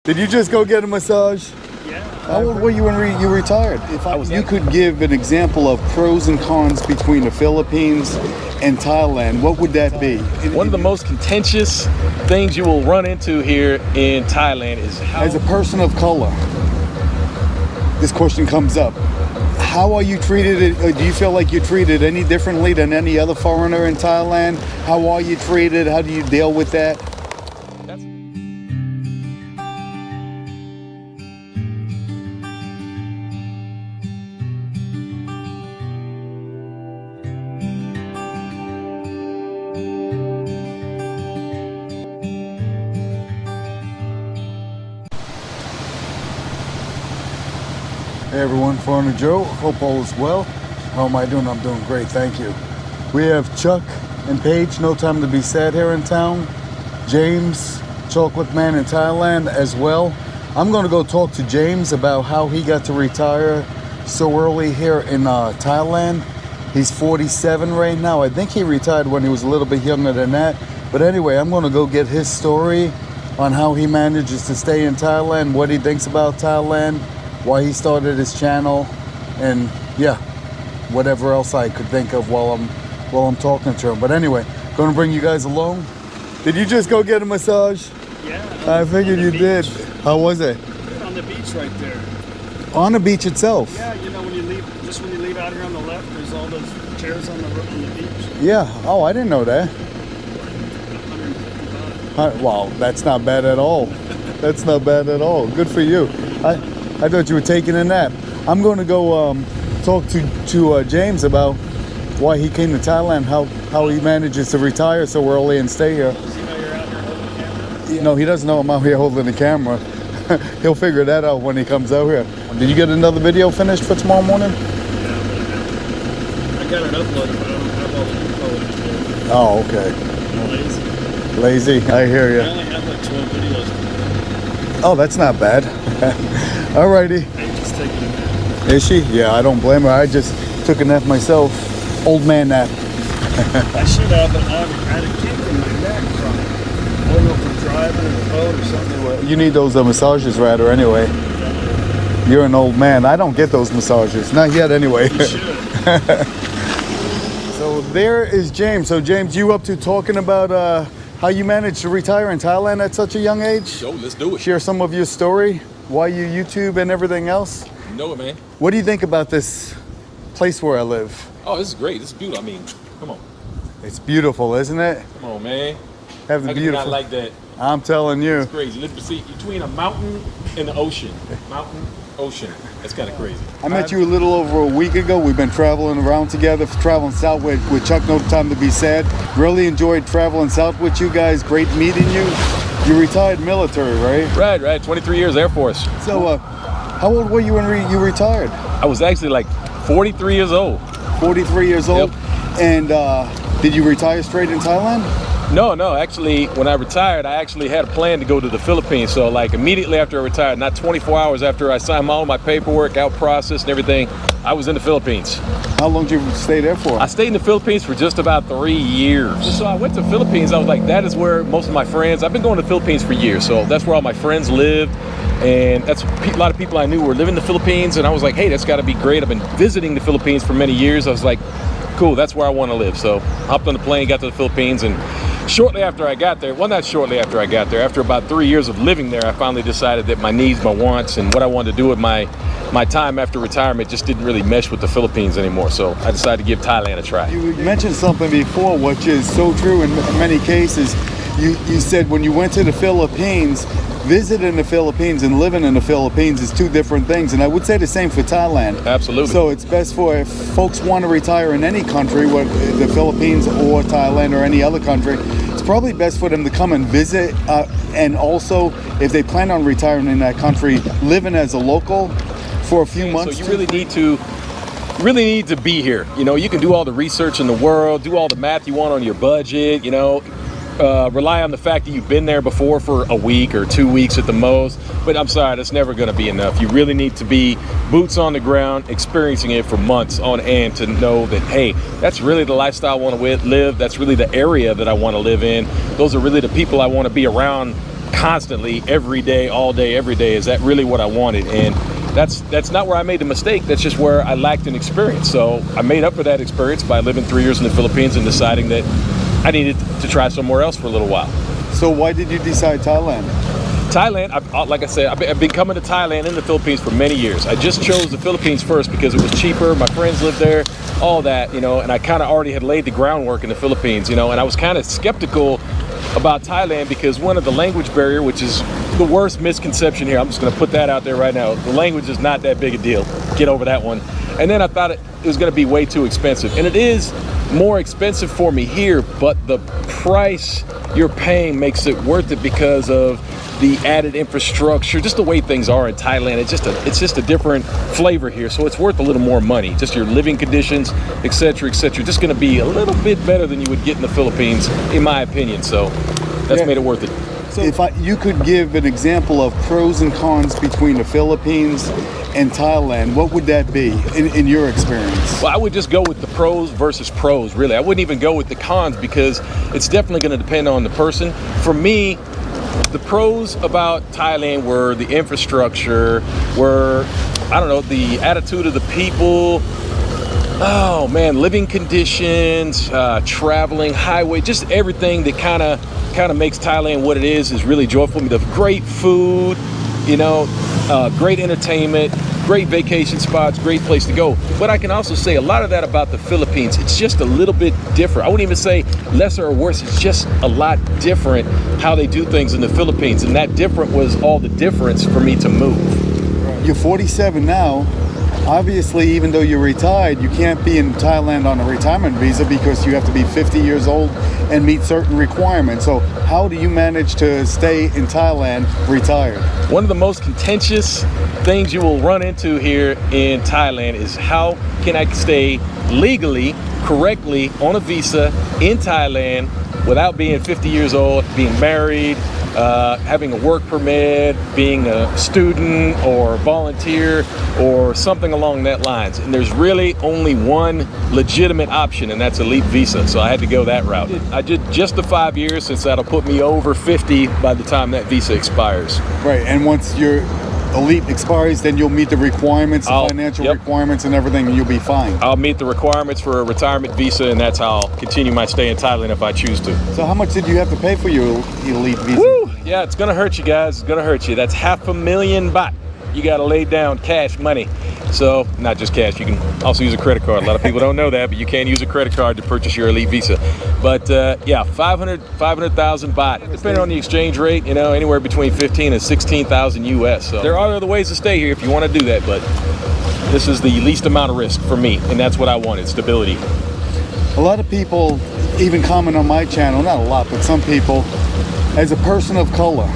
Did you just go get a massage? Yeah. How old were you when you retired? If you could give an example of pros and cons between the Philippines and Thailand, what would that be? One of the most contentious things you will run into here in Thailand is how... As a person of color, this question comes up. How are you treated? Do you feel like you're treated any differently than any other foreigner in Thailand? How are you treated? How do you deal with that? Hey everyone, Foreigner Joe. Hope all is well. How am I doing? I'm doing great, thank you. We have Chuck and Paige, no time to be sad here in town. James, Chocolate Man in Thailand as well. I'm going to go talk to James about how he got to retire so early here in Thailand. He's 47 right now. I think he retired when he was a little bit younger than that. But anyway, I'm going to go get his story on how he manages to stay in Thailand, what he thinks about Thailand, why he started his channel, and yeah, whatever else I could think of while I'm talking to him. But anyway, going to bring you guys along. Did you just go get a massage? Yeah. I figured you did. How was it? On the beach right there. On the beach itself? Yeah, you know when you leave out here on the left, there's all those chairs on the beach. Yeah. Oh, I didn't know that. 150 baht. Wow, that's not bad at all. That's not bad at all. Good for you. I thought you were taking a nap. I'm going to go talk to James about why he came to Thailand, how he manages to retire so early and stay here. Does he know you're out here holding the camera? No, he doesn't know I'm out here holding the camera. He'll figure that out when he comes out here. Did you get another video finished for tomorrow morning? Yeah, I got it uploaded, but I don't have all the info in it. Oh, okay. I'm lazy. Lazy, I hear I you. only have like 12 videos. Oh, that's not bad. Alrighty. Just taking a nap. Is she? Yeah, I don't blame her. I just took a nap myself. Old man nap. I should have, but I had a kick in my neck from, I don't know if I'm driving in a boat or something. You need those massages, rather, anyway. You're an old man. I don't get those massages. Not yet, anyway. You should. So there is James. So James, you up to talking about how you managed to retire in Thailand at such a young age? Yo, let's do it. Share some of your story, why you YouTube and everything else. You know it, man. What do you think about this place where I live? Oh, this is great. This is beautiful. I mean, come on. It's beautiful, isn't it? Come on, man. Have the How can you beautiful. not like that? I'm telling you. It's crazy. Live between a mountain and the ocean. Mountain, ocean. That's kind of crazy. I met you a little over a week ago. We've been traveling around together, traveling south with Chuck, No Time to Be Sad. Really enjoyed traveling south with you guys. Great meeting you. You retired military, right? Right. 23 years Air Force. So, how old were you when you retired? I was actually like 43 years old. 43 years old. Yep. And did you retire straight in Thailand? No. Actually, when I retired, I actually had a plan to go to the Philippines. So like immediately after I retired, not 24 hours after I signed all my paperwork out, processed and everything, I was in the Philippines. How long did you stay there for? I stayed in the Philippines for just about 3 years. So I went to the Philippines. I was like, that is where most of my friends, I've been going to the Philippines for years. So that's where all my friends lived. And that's a lot of people I knew were living in the Philippines. And I was like, hey, that's got to be great. I've been visiting the Philippines for many years. I was like, cool, that's where I want to live. So hopped on the plane, got to the Philippines, and shortly after I got there, well, not shortly after I got there, after about 3 years of living there, I finally decided that my needs, my wants, and what I wanted to do with my time after retirement just didn't really mesh with the Philippines anymore. So I decided to give Thailand a try. You mentioned something before, which is so true in many cases. You said when you went to the Philippines, visiting the Philippines and living in the Philippines is two different things, and I would say the same for Thailand. Absolutely. So it's best for if folks want to retire in any country, whether the Philippines or Thailand or any other country, it's probably best for them to come and visit, and also if they plan on retiring in that country, living as a local for a few months. So you really need to be here. You know, you can do all the research in the world, do all the math you want on your budget, you know, rely on the fact that you've been there before for a week or 2 weeks at the most. But I'm sorry, that's never going to be enough. You really need to be boots on the ground, experiencing it for months on end to know that, hey, that's really the lifestyle I want to live. That's really the area that I want to live in. Those are really the people I want to be around constantly, every day, all day, every day. Is that really what I wanted? And that's not where I made the mistake. That's just where I lacked an experience. So I made up for that experience by living 3 years in the Philippines and deciding that I needed to try somewhere else for a little while. So why did you decide Thailand? Thailand, like I said, I've been coming to Thailand and the Philippines for many years. I just chose the Philippines first because it was cheaper. My friends lived there, all that, you know, and I kind of already had laid the groundwork in the Philippines, you know, and I was kind of skeptical about Thailand because one of the language barrier, which is the worst misconception here, I'm just going to put that out there right now. The language is not that big a deal. Get over that one. And then I thought it was going to be way too expensive. And it is more expensive for me here, but the price you're paying makes it worth it because of the added infrastructure, just the way things are in Thailand. It's just a different flavor here, so it's worth a little more money. Just your living conditions, etc., etc. Just going to be a little bit better than you would get in the Philippines, in my opinion. So that's made it worth it. So if you could give an example of pros and cons between the Philippines and Thailand, what would that be in your experience? Well, I would just go with the pros versus pros, really. I wouldn't even go with the cons because it's definitely going to depend on the person. For me, the pros about Thailand were the infrastructure, I don't know, the attitude of the people. Oh man, living conditions, traveling, highway, just everything that kind of makes Thailand what it is really joyful. The great food, you know, great entertainment, great vacation spots, great place to go. But I can also say a lot of that about the Philippines. It's just a little bit different. I wouldn't even say lesser or worse. It's just a lot different how they do things in the Philippines. And that different was all the difference for me to move. You're 47 now. Obviously, even though you're retired, you can't be in Thailand on a retirement visa because you have to be 50 years old and meet certain requirements. So how do you manage to stay in Thailand retired? One of the most contentious things you will run into here in Thailand is how can I stay legally, correctly on a visa in Thailand without being 50 years old, being married, having a work permit, being a student or volunteer or something along that lines. And there's really only one legitimate option, and that's elite visa. So I had to go that route. I did just the 5 years, since that'll put me over 50 by the time that visa expires. Right, and once your elite expires, then you'll meet the requirements, the financial requirements and everything, and you'll be fine. I'll meet the requirements for a retirement visa, and that's how I'll continue my stay in Thailand if I choose to. So how much did you have to pay for your elite visa? Woo! Yeah, it's gonna hurt you guys. It's gonna hurt you. That's 500,000 baht. You gotta lay down cash money. So not just cash, you can also use a credit card. A lot of people don't know that, but you can use a credit card to purchase your elite visa. But yeah, 500,000 baht, depending on the exchange rate, you know, anywhere between 15 and 16,000 US. So there are other ways to stay here if you want to do that, but this is the least amount of risk for me, and that's what I wanted, stability. A lot of people even comment on my channel, not a lot, but some people, as a person of color,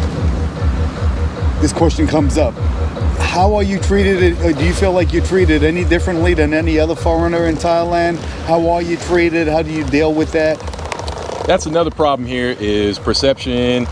this question comes up. How are you treated? Do you feel like you're treated any differently than any other foreigner in Thailand? How are you treated? How do you deal with that? That's another problem here is perception,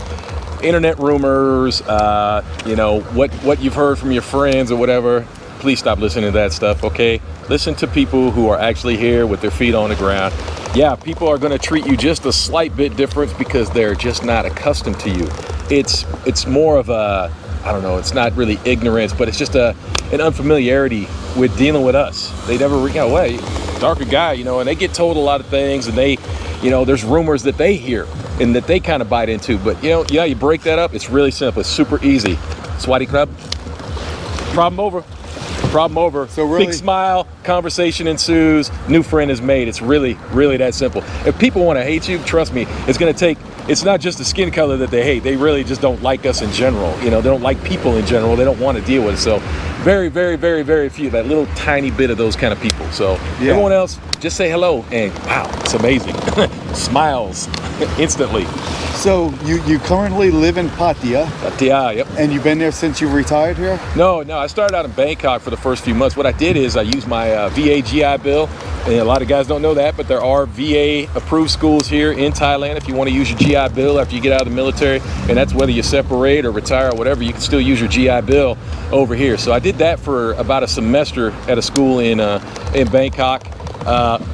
internet rumors, you know, what you've heard from your friends or whatever. Please stop listening to that stuff, okay? Listen to people who are actually here with their feet on the ground. Yeah, people are going to treat you just a slight bit different because they're just not accustomed to you. It's more of a, I don't know, it's not really ignorance, but it's just an unfamiliarity with dealing with us. They never, you know, well, darker guy, you know, and they get told a lot of things, and they, you know, there's rumors that they hear and that they kind of bite into. But, you know, yeah, you break that up, it's really simple. It's super easy. Swati Club, problem over. Problem over. So really, big smile, conversation ensues, new friend is made. It's really, really that simple. If people want to hate you, trust me, it's going to take, it's not just the skin color that they hate. They really just don't like us in general. You know, they don't like people in general. They don't want to deal with it. So very, very, very, very few, that little tiny bit of those kind of people. So yeah. Everyone else, just say hello and wow, it's amazing. Smiles instantly. So you currently live in Pattaya. Pattaya, yep. And you've been there since you retired here? No, I started out in Bangkok for the first few months. What I did is I used my VA GI Bill, and a lot of guys don't know that, but there are VA approved schools here in Thailand if you want to use your GI Bill after you get out of the military, and that's whether you separate or retire or whatever, you can still use your GI Bill over here. So I did that for about a semester at a school in Bangkok.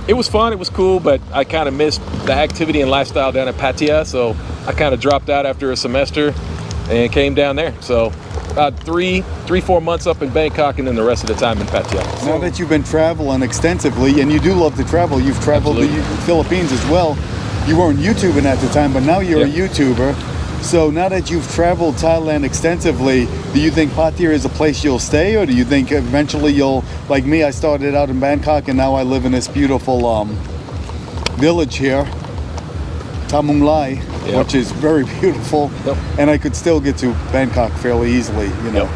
It was fun, it was cool, but I kind of missed the activity and lifestyle down at Pattaya, so I kind of dropped out after a semester. and came down there. So about 4 months up in Bangkok, and then the rest of the time in Pattaya. Now that you've been traveling extensively, and you do love to travel, you've traveled the Philippines as well. You weren't YouTubing at the time, but now you're a YouTuber. So now that you've traveled Thailand extensively, do you think Pattaya is a place you'll stay, or do you think eventually you'll, like me, I started out in Bangkok and now I live in this beautiful village here, Tamung Lai, which is very beautiful, and I could still get to Bangkok fairly easily, you know.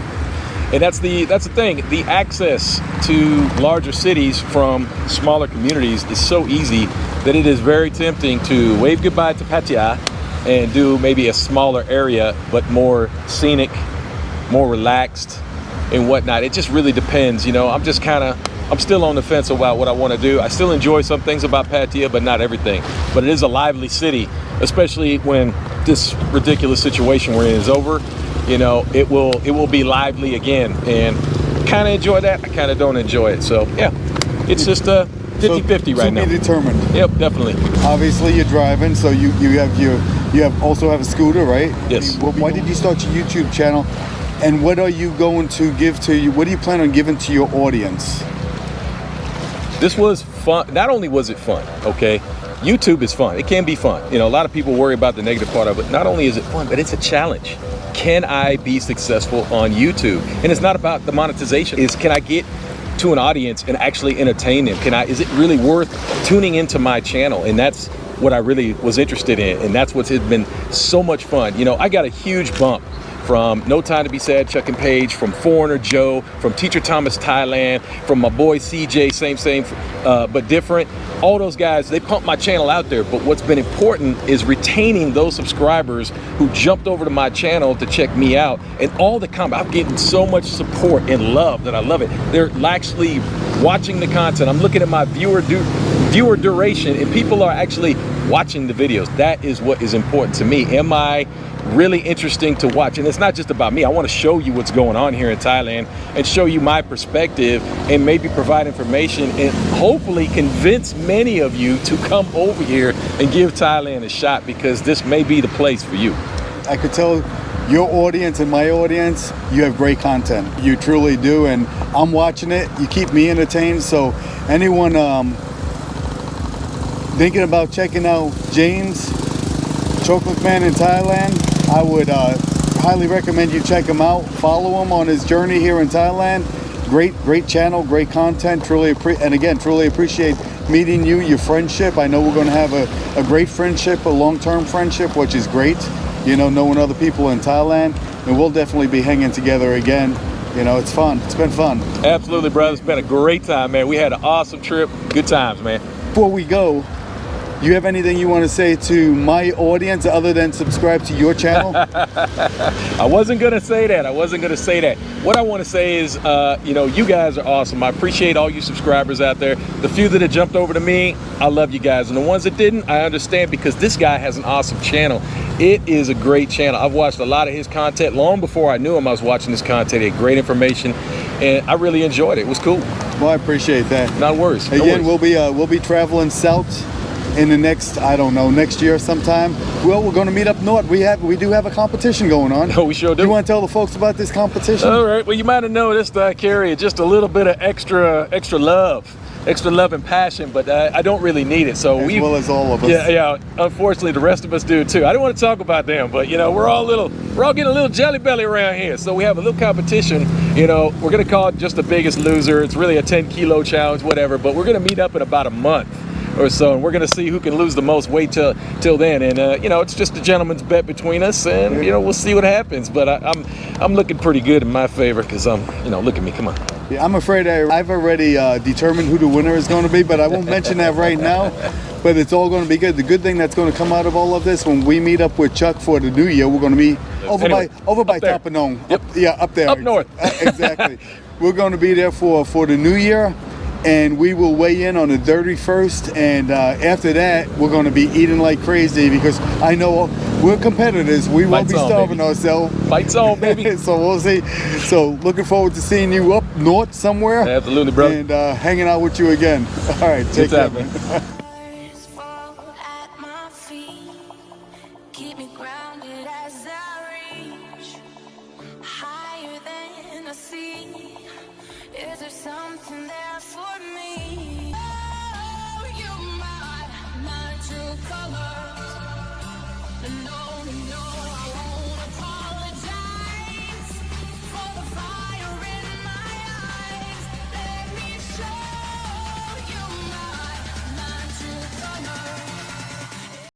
And that's the thing. The access to larger cities from smaller communities is so easy that it is very tempting to wave goodbye to Pattaya and do maybe a smaller area, but more scenic, more relaxed and whatnot. It just really depends, you know. I'm still on the fence about what I want to do. I still enjoy some things about Pattaya, but not everything. But it is a lively city, especially when this ridiculous situation we're in is over. You know, it will be lively again, and kind of enjoy that. I kind of don't enjoy it. So yeah, it's just 50-50 right now. To be determined. Yep, definitely. Obviously, you're driving, so you also have a scooter, right? Yes. Why did you start your YouTube channel, and what are you going to give to you? What do you plan on giving to your audience? This was fun. Not only was it fun, okay, YouTube is fun. It can be fun. You know, a lot of people worry about the negative part of it. Not only is it fun, but it's a challenge. Can I be successful on YouTube? And it's not about the monetization. It's, can I get to an audience and actually entertain them? Is it really worth tuning into my channel? And that's what I really was interested in. And that's what's been so much fun. You know, I got a huge bump from No Time to Be Sad, Chuck and Paige, from Foreigner Joe, from Teacher Thomas Thailand, from my boy CJ, same, but different. All those guys, they pumped my channel out there, but what's been important is retaining those subscribers who jumped over to my channel to check me out. And all the comments, I'm getting so much support and love that I love it. They're actually watching the content. I'm looking at my viewer duration, and people are actually watching the videos. That is what is important to me. Am I really interesting to watch? And it's not just about me. I want to show you what's going on here in Thailand and show you my perspective, and maybe provide information and hopefully convince many of you to come over here and give Thailand a shot, because this may be the place for you. I could tell your audience and my audience, you have great content. You truly do, and I'm watching it. You keep me entertained. So anyone thinking about checking out James Chocolate Man in Thailand, I would highly recommend you check him out. Follow him on his journey here in Thailand. Great channel, great content. Truly appreciate meeting you, your friendship. I know we're going to have a great friendship, a long-term friendship, which is great. You know, knowing other people in Thailand, and we'll definitely be hanging together again. You know, it's fun. It's been fun. Absolutely, brother. It's been a great time, man. We had an awesome trip. Good times, man. Before we go, you have anything you want to say to my audience other than subscribe to your channel? I wasn't going to say that. What I want to say is, you know, you guys are awesome. I appreciate all you subscribers out there. The few that have jumped over to me, I love you guys. And the ones that didn't, I understand, because this guy has an awesome channel. It is a great channel. I've watched a lot of his content. Long before I knew him, I was watching his content. He had great information, and I really enjoyed it. It was cool. Well, I appreciate that. Not worries. Again, we'll be traveling south in the next, I don't know, next year sometime. Well, we're going to meet up north. We do have a competition going on. Oh, we sure do. You want to tell the folks about this competition? All right. Well, you might have noticed I carry just a little bit of extra love and passion, but I don't really need it. So well as all of us. Yeah. Unfortunately, the rest of us do too. I don't want to talk about them, but you know, we're all getting a little jelly belly around here. So we have a little competition. You know, we're gonna call it just the biggest loser. It's really a 10-kilo challenge, whatever. But we're gonna meet up in about a month or so, and we're gonna see who can lose the most weight till then. And you know, it's just a gentleman's bet between us, and you know, we'll see what happens. But I'm looking pretty good in my favor, because you know, look at me, come on. Yeah, I'm afraid I've already determined who the winner is going to be, but I won't mention that right now. But it's all going to be good. The good thing that's going to come out of all of this, when we meet up with Chuck for the new year, we're going to be over by Tapanong. Yep. Up there. Up north. Exactly. We're going to be there for the new year, and we will weigh in on the 31st. And after that, we're going to be eating like crazy, because I know we're competitors. We won't be starving ourselves. Fights on, baby. So we'll see. So looking forward to seeing you up north somewhere. Absolutely, brother. And hanging out with you again. All right, take care, man. Keep me grounded as I reach And